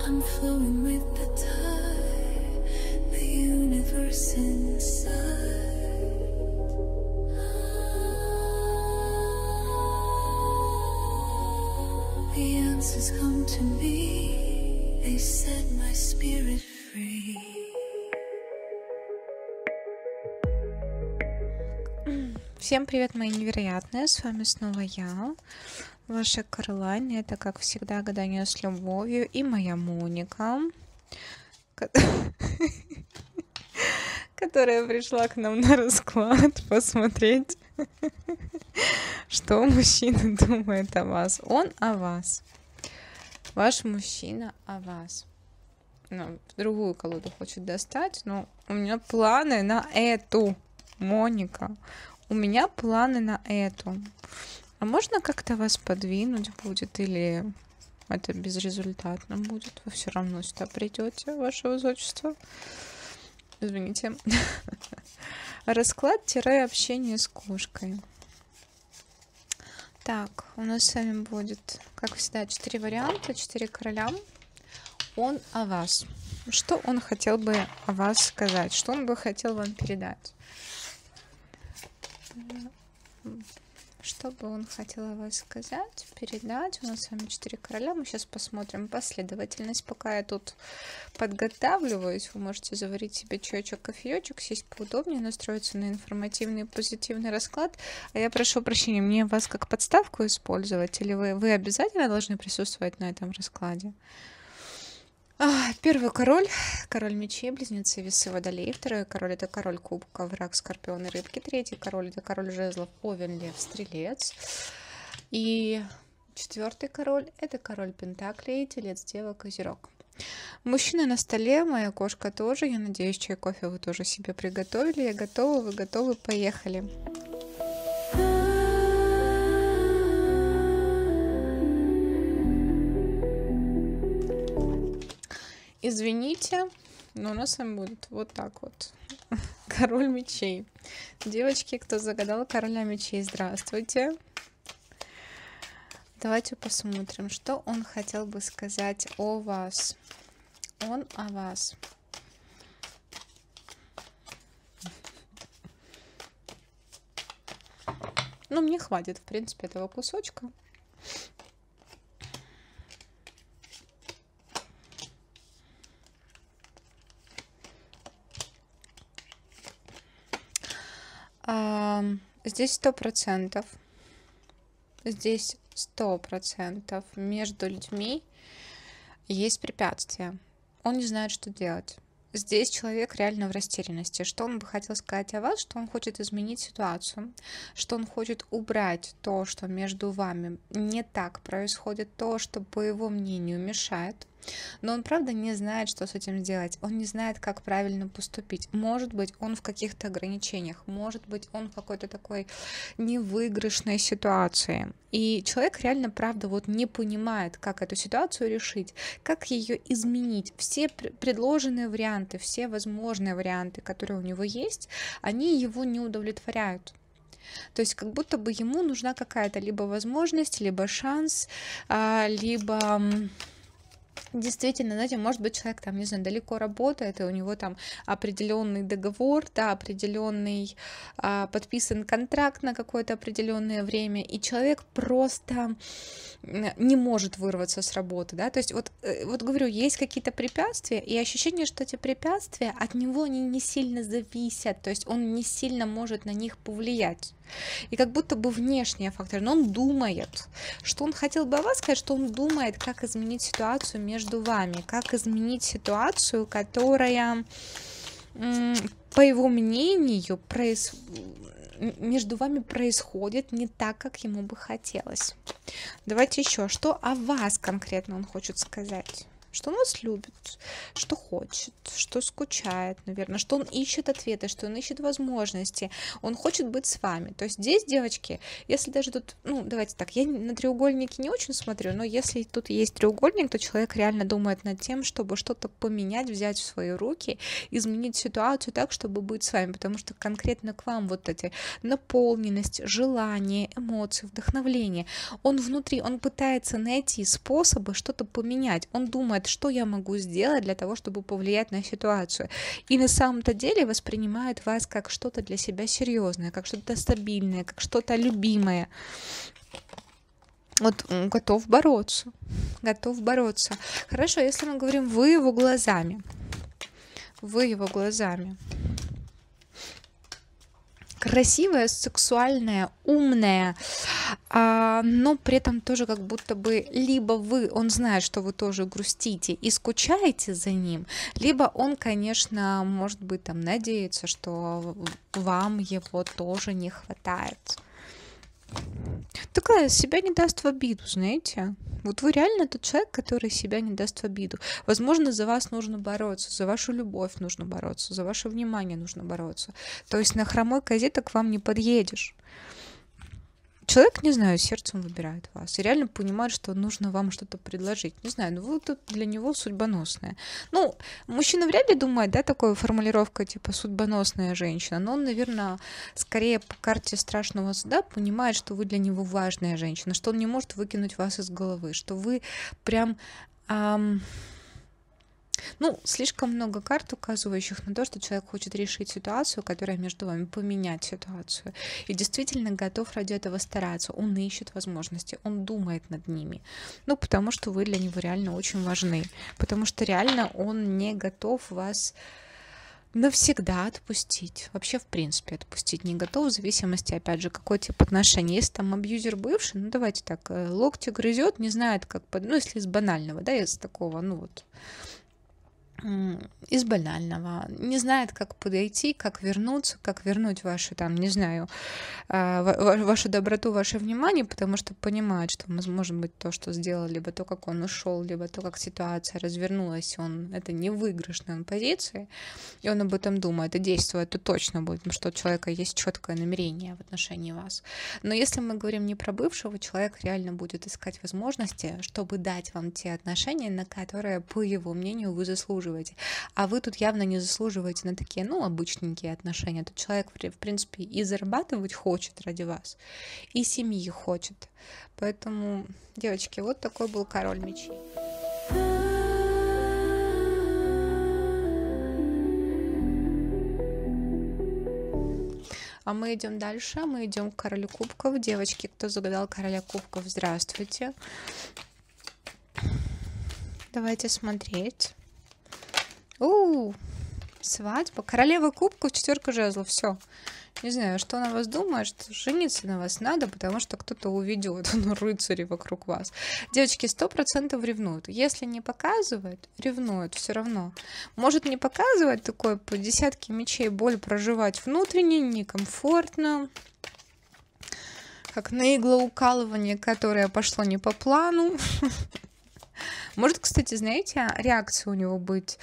I'm flowing with the tide, the universe inside. The answers come to me, they set my spirit free. Всем привет, мои невероятные, с вами снова я, ваша Каролайн. Это, как всегда, гадание с любовью, и моя Моника, которая пришла к нам на расклад посмотреть, что мужчина думает о вас. Он о вас. Ваш мужчина о вас. Ну, другую колоду хочет достать, но у меня планы на эту, Моника. У меня планы на эту. А можно как-то вас подвинуть будет, или это безрезультатно будет? Вы все равно сюда придете, ваше высочество. Извините. Расклад-общение с кошкой. Так, у нас с вами будет, как всегда, 4 варианта, 4 короля. Он о вас. Что он хотел бы о вас сказать? Что он бы хотел вам передать? Что бы он хотел о вас сказать, передать? У нас с вами 4 короля. Мы сейчас посмотрим последовательность. Пока я тут подготавливаюсь, вы можете заварить себе чаечек, кофеечек, сесть поудобнее, настроиться на информативный и позитивный расклад. А я прошу прощения, мне вас как подставку использовать? Или вы обязательно должны присутствовать на этом раскладе? Первый король, король мечей, близнецы, весы, водолей. Второй король — это король кубков, рак, скорпион и рыбки. Третий король — это король жезлов, овен, лев, стрелец. И четвертый король — это король пентаклей, телец, дева, козерог. Мужчина на столе, моя кошка тоже. Я надеюсь, чай, кофе вы тоже себе приготовили. Я готова, вы готовы, поехали. Извините, но у нас с вами будет вот так вот. Король мечей. Девочки, кто загадал короля мечей, здравствуйте. Давайте посмотрим, что он хотел бы сказать о вас. Он о вас. Ну, мне хватит, в принципе, этого кусочка. Здесь 100%. Здесь 100% между людьми есть препятствия. Он не знает, что делать. Здесь человек реально в растерянности. Что он бы хотел сказать о вас? Что он хочет изменить ситуацию, что он хочет убрать то, что между вами не так происходит, то, что по его мнению мешает. Но он, правда, не знает, что с этим сделать. Он не знает, как правильно поступить. Может быть, он в каких-то ограничениях. Может быть, он в какой-то такой невыигрышной ситуации. И человек реально, правда, вот не понимает, как эту ситуацию решить, как ее изменить. Все предложенные варианты, все возможные варианты, которые у него есть, они его не удовлетворяют. То есть как будто бы ему нужна какая-то либо возможность, либо шанс, либо... Действительно, знаете, может быть, человек там, не знаю, далеко работает, и у него там определенный договор, да, определенный подписан контракт на какое-то определенное время, и человек просто не может вырваться с работы, да, то есть вот говорю, есть какие-то препятствия, и ощущение, что эти препятствия от него они не сильно зависят, то есть он не сильно может на них повлиять. И как будто бы внешние факторы, но он думает, что он хотел бы о вас сказать, что он думает, как изменить ситуацию между вами, как изменить ситуацию, которая, по его мнению, между вами происходит не так, как ему бы хотелось. Давайте еще, что о вас конкретно он хочет сказать. Что он вас любит, что хочет, что скучает, наверное, что он ищет ответы, что он ищет возможности, он хочет быть с вами. То есть здесь, девочки, если даже тут, ну, давайте так, я на треугольники не очень смотрю, но если тут есть треугольник, то человек реально думает над тем, чтобы что-то поменять, взять в свои руки, изменить ситуацию так, чтобы быть с вами, потому что конкретно к вам вот эти наполненность, желание, эмоции, вдохновление, он внутри, он пытается найти способы что-то поменять, он думает думает, что я могу сделать для того, чтобы повлиять на ситуацию. И на самом-то деле воспринимает вас как что-то для себя серьезное, как что-то стабильное, как что-то любимое. Вот готов бороться, готов бороться. Хорошо, если мы говорим вы его глазами, красивая, сексуальная, умная, но при этом тоже как будто бы либо он знает, что вы тоже грустите и скучаете за ним, либо он, конечно, может быть, там надеется, что вам его тоже не хватает. Такая себя не даст в обиду, знаете. Вот вы реально тот человек, который себя не даст в обиду. Возможно, за вас нужно бороться, за вашу любовь нужно бороться, за ваше внимание нужно бороться. То есть на хромой козе к вам не подъедешь. Человек, не знаю, сердцем выбирает вас и реально понимает, что нужно вам что-то предложить. Не знаю, но вы тут для него судьбоносная. Ну, мужчина вряд ли думает, да, такой формулировкой, типа судьбоносная женщина, но он, наверное, скорее по карте страшного суда понимает, что вы для него важная женщина, что он не может выкинуть вас из головы, что вы прям... слишком много карт, указывающих на то, что человек хочет решить ситуацию, которая между вами, поменять ситуацию. И действительно готов ради этого стараться. Он ищет возможности, он думает над ними. Потому что вы для него реально очень важны. Потому что реально он не готов вас навсегда отпустить. Вообще, в принципе, отпустить не готов, в зависимости, опять же, какой тип отношений. Если там абьюзер бывший, давайте так, локти грызет, не знает, как... если из банального, да, из такого, из банального, не знает, как подойти, как вернуться, как вернуть вашу, вашу доброту, ваше внимание, потому что понимает, что, может быть, то, что сделал, либо то, как он ушел, либо то, как ситуация развернулась, это не выигрышная позиция, и он об этом думает, и действует, то точно будет, потому что у человека есть четкое намерение в отношении вас. Но если мы говорим не про бывшего, человек реально будет искать возможности, чтобы дать вам те отношения, на которые, по его мнению, вы заслуживаете. А вы тут явно не заслуживаете на такие, обычненькие отношения. Тут человек, в принципе, и зарабатывать хочет ради вас, и семьи хочет. Поэтому, девочки, вот такой был король мечей. А мы идем дальше, мы идем к королю кубков. Девочки, кто загадал короля кубков, здравствуйте. Давайте смотреть. Свадьба. Королева кубков, 4 жезлов, все. Не знаю, что она вас думает, что жениться на вас надо, потому что кто-то уведет рыцарей вокруг вас. Девочки 100% ревнуют. Если не показывает, ревнуют все равно. Может не показывать такое по десятке мечей, боль проживать внутренне, некомфортно. Как на иглоукалывание, которое пошло не по плану. Может, кстати, знаете, реакция у него быть,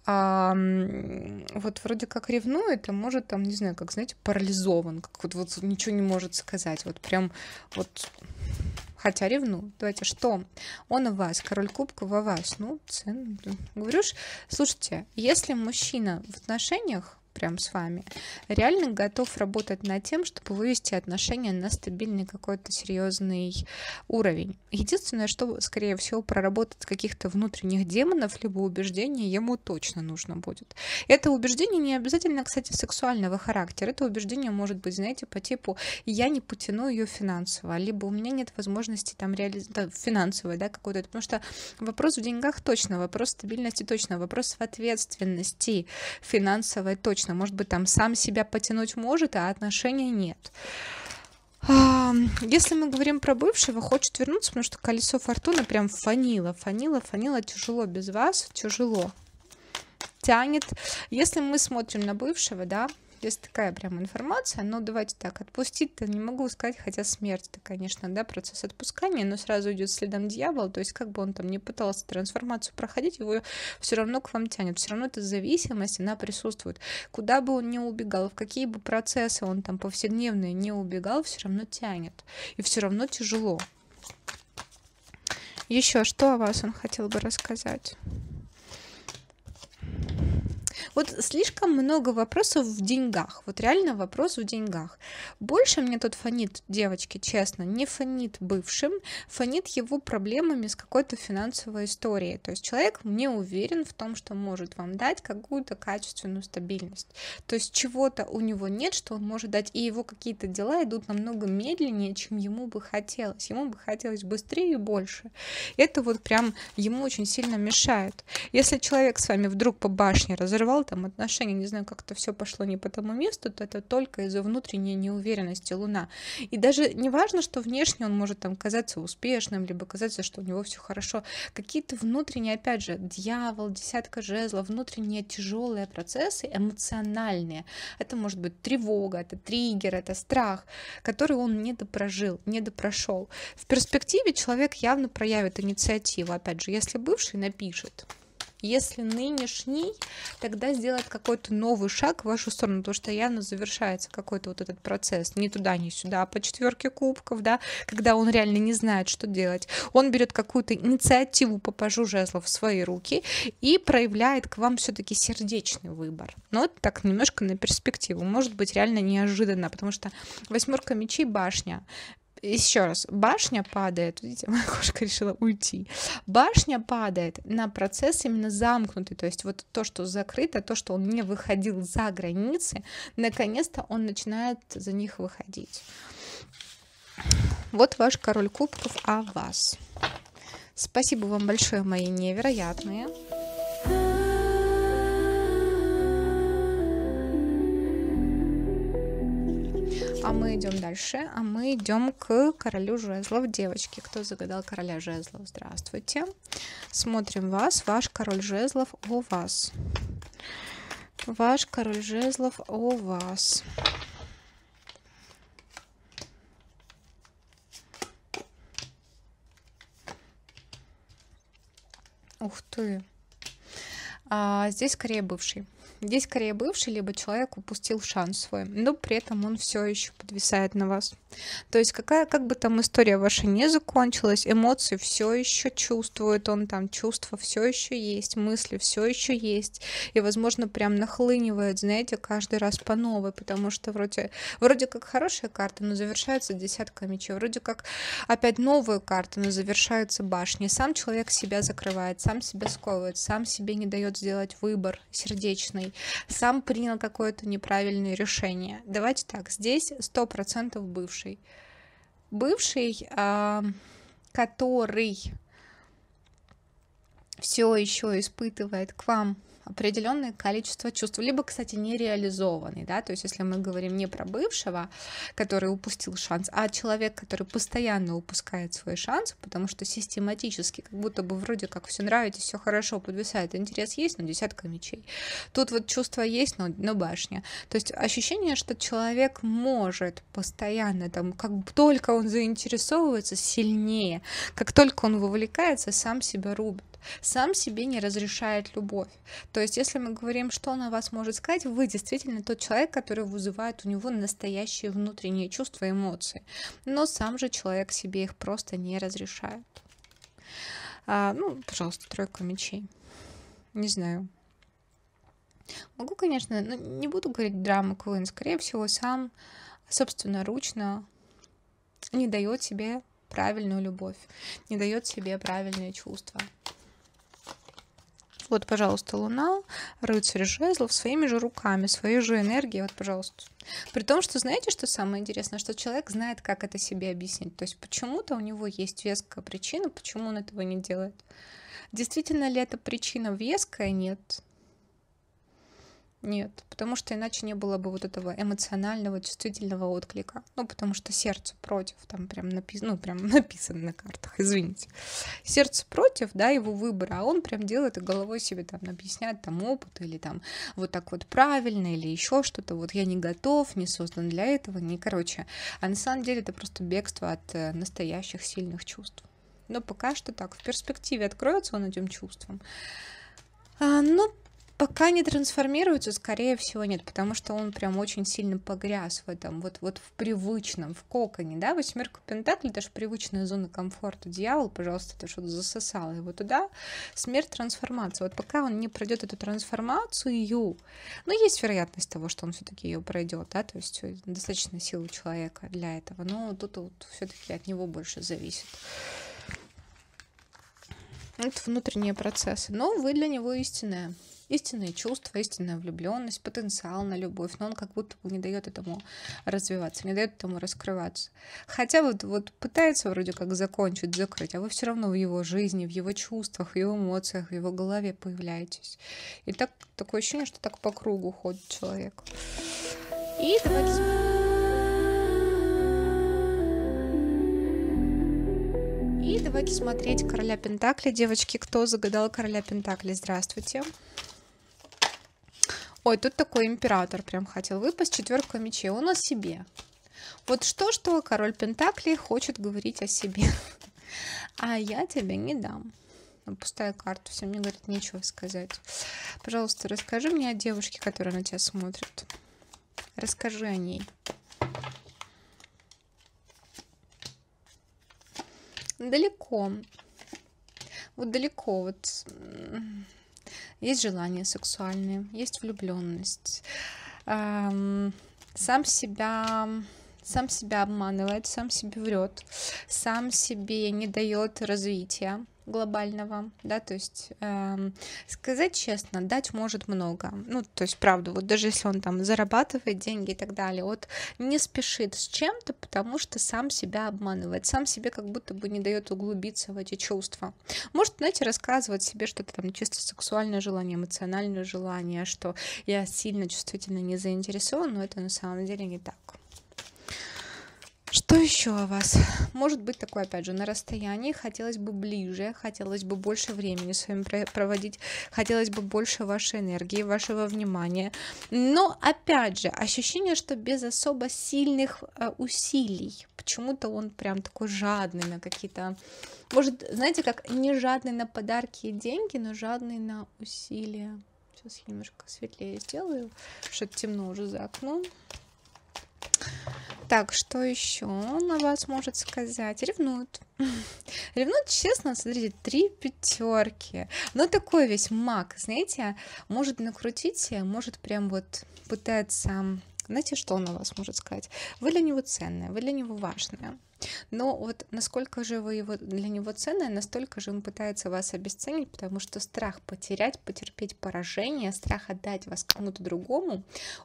вот вроде как ревнует, а может там, не знаю, как, знаете, парализован, как вот ничего не может сказать, вот прям вот, хотя ревнует. Давайте, что? Он о вас, король кубков о вас, говорю, слушайте, если мужчина в отношениях, прям с вами, реально готов работать над тем, чтобы вывести отношения на стабильный какой-то серьезный уровень. Единственное, что, скорее всего, проработать каких-то внутренних демонов, либо убеждений ему точно нужно будет. Это убеждение не обязательно, кстати, сексуального характера. Это убеждение может быть, знаете, по типу «я не потяну ее финансово», либо «у меня нет возможности там финансовой, какой-то». Потому что вопрос в деньгах точно, вопрос стабильности точно, вопрос в ответственности финансовой точно. Может быть, там сам себя потянуть может, а отношения нет. Если мы говорим про бывшего, хочет вернуться, потому что колесо фортуны прям фанило, тяжело без вас, тяжело. Тянет. Если мы смотрим на бывшего, есть такая прям информация, но давайте так, отпустить-то не могу сказать, хотя смерть, это, конечно, процесс отпускания, но сразу идет следом дьявол, то есть как бы он там не пытался трансформацию проходить, его все равно к вам тянет, все равно эта зависимость, она присутствует. Куда бы он ни убегал, в какие бы процессы он там повседневные не убегал, все равно тянет, и все равно тяжело. Еще что о вас он хотел бы рассказать? Вот слишком много вопросов в деньгах. Вот реально вопрос в деньгах. Больше мне тут фонит, девочки, честно, не фонит бывшим, фонит его проблемами с какой-то финансовой историей. То есть человек не уверен в том, что может вам дать какую-то качественную стабильность. То есть чего-то у него нет, что он может дать, и его какие-то дела идут намного медленнее, чем ему бы хотелось. Ему бы хотелось быстрее и больше. Это вот прям ему очень сильно мешает. Если человек с вами вдруг по башне разорвал там отношения, не знаю, как-то все пошло не по тому месту, то это только из-за внутренней неуверенности Луна. И даже не важно, что внешне он может там казаться успешным, либо казаться, что у него все хорошо. Какие-то внутренние, опять же, дьявол, десятка жезлов, внутренние тяжелые процессы, эмоциональные. Это может быть тревога, это триггер, это страх, который он не допрожил, не допрошел. В перспективе человек явно проявит инициативу. Опять же, если бывший напишет, если нынешний, тогда сделает какой-то новый шаг в вашу сторону, потому что явно завершается какой-то вот этот процесс, ни туда, ни сюда, а по 4 кубков, да, когда он реально не знает, что делать. Он берет какую-то инициативу по пажу жезлов в свои руки и проявляет к вам все-таки сердечный выбор. Но это так немножко на перспективу, может быть реально неожиданно, потому что 8 мечей, башня. Еще раз, башня падает, видите, моя кошка решила уйти. Башня падает на процесс именно замкнутый, то есть вот то, что закрыто, то, что он не выходил за границы, наконец-то он начинает за них выходить. Вот ваш король кубков о вас. Спасибо вам большое, мои невероятные. А мы идем дальше, а мы идем к королю жезлов. Девочки, кто загадал короля жезлов, здравствуйте. Смотрим вас, ваш король жезлов о вас. Ваш король жезлов о вас. Ух ты. Здесь скорее бывший. Здесь скорее бывший, либо человек упустил шанс свой, но при этом он все еще подвисает на вас. То есть как бы там история ваша не закончилась, эмоции все еще чувствует, он там чувства все еще есть, мысли все еще есть, и, возможно, прям нахлынивает, знаете, каждый раз по новой, потому что вроде как хорошая карта, но завершается 10 мечей, вроде как опять новая карта, но завершается башней. Сам человек себя закрывает, сам себя сковывает, сам себе не дает сделать выбор сердечный, сам принял какое-то неправильное решение. Давайте так, здесь 100% бывший. Бывший, который все еще испытывает к вам определенное количество чувств, либо, кстати, нереализованный, да, то есть если мы говорим не про бывшего, который упустил шанс, а человек, который постоянно упускает свой шанс, потому что систематически, как будто бы вроде как все нравится, все хорошо, подвисает, интерес есть, но 10 мечей. Тут вот чувство есть, но башня. То есть ощущение, что человек может постоянно, там, как только он заинтересовывается, сильнее, как только он вовлекается, сам себя рубит. Сам себе не разрешает любовь. То есть, если мы говорим, что на вас может сказать, вы действительно тот человек, который вызывает у него настоящие внутренние чувства и эмоции. Но сам же человек себе их просто не разрешает. Пожалуйста, 3 мечей. Не знаю. Могу, конечно, но не буду говорить драма Queen. Скорее всего, сам собственноручно не дает себе правильную любовь, не дает себе правильные чувства. Вот, пожалуйста, Луна, рыцарь жезлов, своими же руками, своей же энергией, вот, пожалуйста. При том, что знаете, что самое интересное, что человек знает, как это себе объяснить. То есть почему-то у него есть веская причина, почему он этого не делает. Действительно ли эта причина веская? Нет. Нет, потому что иначе не было бы вот этого эмоционального, чувствительного отклика. Потому что сердце против, там прям написано на картах, извините. Сердце против, да, его выбора, а он прям делает и головой себе там объясняет там опыт или там вот так вот правильно или еще что-то. Вот я не готов, не создан для этого, А на самом деле это просто бегство от настоящих сильных чувств. Но пока что так, в перспективе откроется он этим чувством. Пока не трансформируется, скорее всего, нет, потому что он прям очень сильно погряз в этом, вот в привычном, в коконе, да, восьмерка пентаклей, это же привычная зона комфорта. Дьявол, пожалуйста, ты что-то засосала его туда. Смерть, трансформация. Вот пока он не пройдет эту трансформацию, ну, есть вероятность того, что он все-таки ее пройдет, да, то есть достаточно сил у человека для этого, но тут вот все-таки от него больше зависит. Это внутренние процессы, но вы для него истинная. Истинные чувства, истинная влюбленность, потенциал на любовь, но он как будто бы не дает этому развиваться, не дает этому раскрываться. Хотя вот пытается вроде как закончить, закрыть, а вы все равно в его жизни, в его чувствах, в его эмоциях, в его голове появляетесь. И такое ощущение, что так по кругу ходит человек. И давайте смотреть короля Пентаклей. Девочки, кто загадал короля Пентаклей? Здравствуйте. Ой, тут такой император прям хотел выпасть, четверка мечей, он о себе. Вот что король Пентаклей хочет говорить о себе. А я тебе не дам. Пустая карта, все, мне говорит, нечего сказать. Пожалуйста, расскажи мне о девушке, которая на тебя смотрит. Расскажи о ней. Далеко. Вот далеко, вот есть желания сексуальные, есть влюбленность. Сам себя обманывает, сам себе врет, сам себе не дает развития глобального, да, то есть сказать честно, дать может много, ну, то есть правда, вот даже если он там зарабатывает деньги и так далее, вот не спешит с чем-то, потому что сам себя обманывает, сам себе как будто бы не дает углубиться в эти чувства. Может, знаете, рассказывать себе что-то там чисто сексуальное желание, эмоциональное желание, что я сильно чувствительно не заинтересован, но это на самом деле не так. Что еще о вас? Может быть такое, опять же, на расстоянии, хотелось бы ближе, хотелось бы больше времени с вами проводить, хотелось бы больше вашей энергии, вашего внимания. Но, опять же, ощущение, что без особо сильных усилий. Почему-то он прям такой жадный на какие-то... Может, знаете, как не жадный на подарки и деньги, но жадный на усилия. Сейчас я немножко светлее сделаю, что-то темно уже за окном. Так, что еще он на вас может сказать? Ревнует. Ревнует, честно, смотрите, 3 пятерки. Но такой весь маг, знаете, может накрутить, может прям вот пытаться... Знаете, что он на вас может сказать? Вы для него ценная, вы для него важная. Но вот насколько же вы для него ценная, настолько же он пытается вас обесценить, потому что страх потерять, потерпеть поражение, страх отдать вас кому-то другому,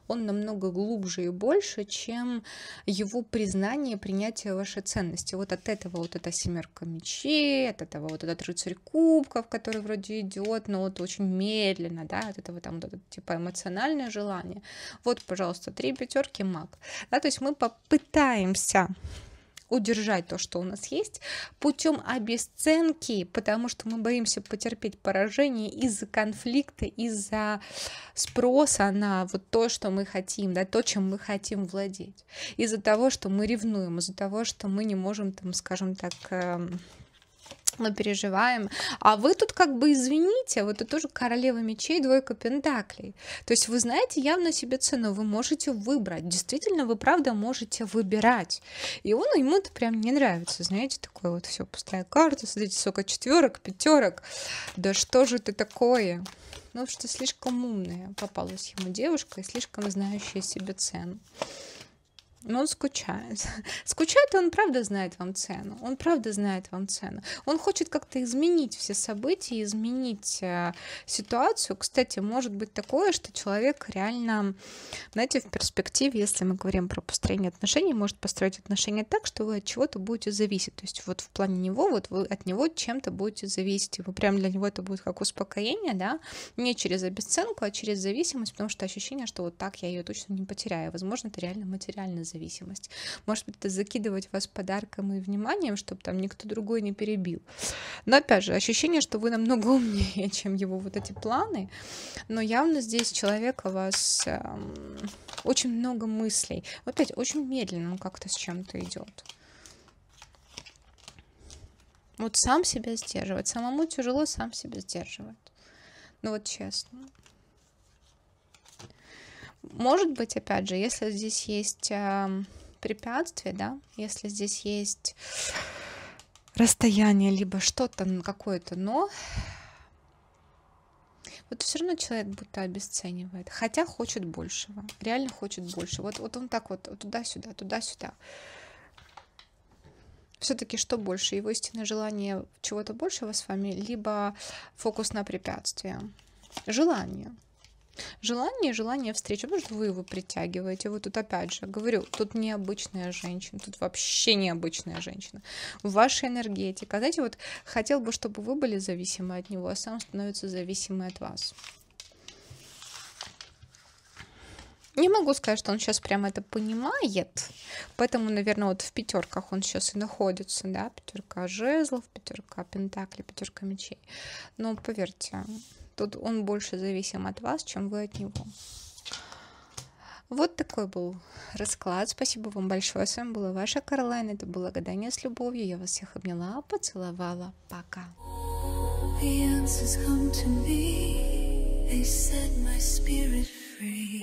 он намного глубже и больше, чем его признание, принятие вашей ценности. Вот от этого вот эта семерка мечей, от этого вот этот рыцарь кубков, который вроде идет, но вот очень медленно, да, от этого там вот это, типа эмоциональное желание. Вот, пожалуйста, 3 пятерки маг. Да, то есть мы попытаемся удержать то, что у нас есть, путем обесценки, потому что мы боимся потерпеть поражение из-за конфликта, из-за спроса на вот то, что мы хотим, да, то, чем мы хотим владеть, из-за того, что мы ревнуем, из-за того, что мы не можем, там, скажем так, мы переживаем, а вы тут как бы извините, вот это тоже королева мечей, двойка пентаклей, то есть вы знаете явно себе цену, вы можете выбрать, действительно вы правда можете выбирать, и ему это прям не нравится, знаете, такое вот все пустая карта, смотрите, сколько четверок, пятерок, да что же это такое, ну что слишком умная попалась ему девушка и слишком знающая себе цену. Но он скучает. Скучает, и он правда знает вам цену. Он правда знает вам цену. Он хочет как-то изменить все события, изменить ситуацию. Кстати, может быть такое, что человек реально, знаете, в перспективе, если мы говорим про построение отношений, может построить отношения так, что вы от чего-то будете зависеть. То есть вот в плане него, вот вы от него чем-то будете зависеть. И вы прям для него это будет как успокоение, да, не через обесценку, а через зависимость, потому что ощущение, что вот так я ее точно не потеряю. Возможно, это реально материальная зависимость. Может быть, это закидывать вас подарком и вниманием, чтобы там никто другой не перебил. Но опять же, ощущение, что вы намного умнее, чем его вот эти планы. Но явно здесь человек у вас очень много мыслей. Опять очень медленно он как-то с чем-то идет. Вот сам себя сдерживать. Самому тяжело сам себя сдерживать. Ну вот честно. Может быть, опять же, если здесь есть препятствие, да, если здесь есть расстояние, либо что-то, какое-то но, вот все равно человек будто обесценивает, хотя хочет большего, реально хочет больше. Вот он так вот туда-сюда, туда-сюда. Все-таки что больше, его истинное желание чего-то большего с вами, либо фокус на препятствия? Желание. Желание встречи, потому что вы его притягиваете. Вы тут, опять же, говорю, тут необычная женщина, тут вообще необычная женщина. В вашей энергетике. Знаете, вот хотел бы, чтобы вы были зависимы от него, а сам становится зависимый от вас. Не могу сказать, что он сейчас прямо это понимает, поэтому, наверное, вот в пятерках он сейчас и находится, да, пятерка жезлов, пятерка пентаклей, пятерка мечей. Но поверьте, тут он больше зависим от вас, чем вы от него. Вот такой был расклад. Спасибо вам большое. С вами была ваша Каролайн. Это было гадание с любовью. Я вас всех обняла, поцеловала. Пока. The answers come to me. They set my spirit free.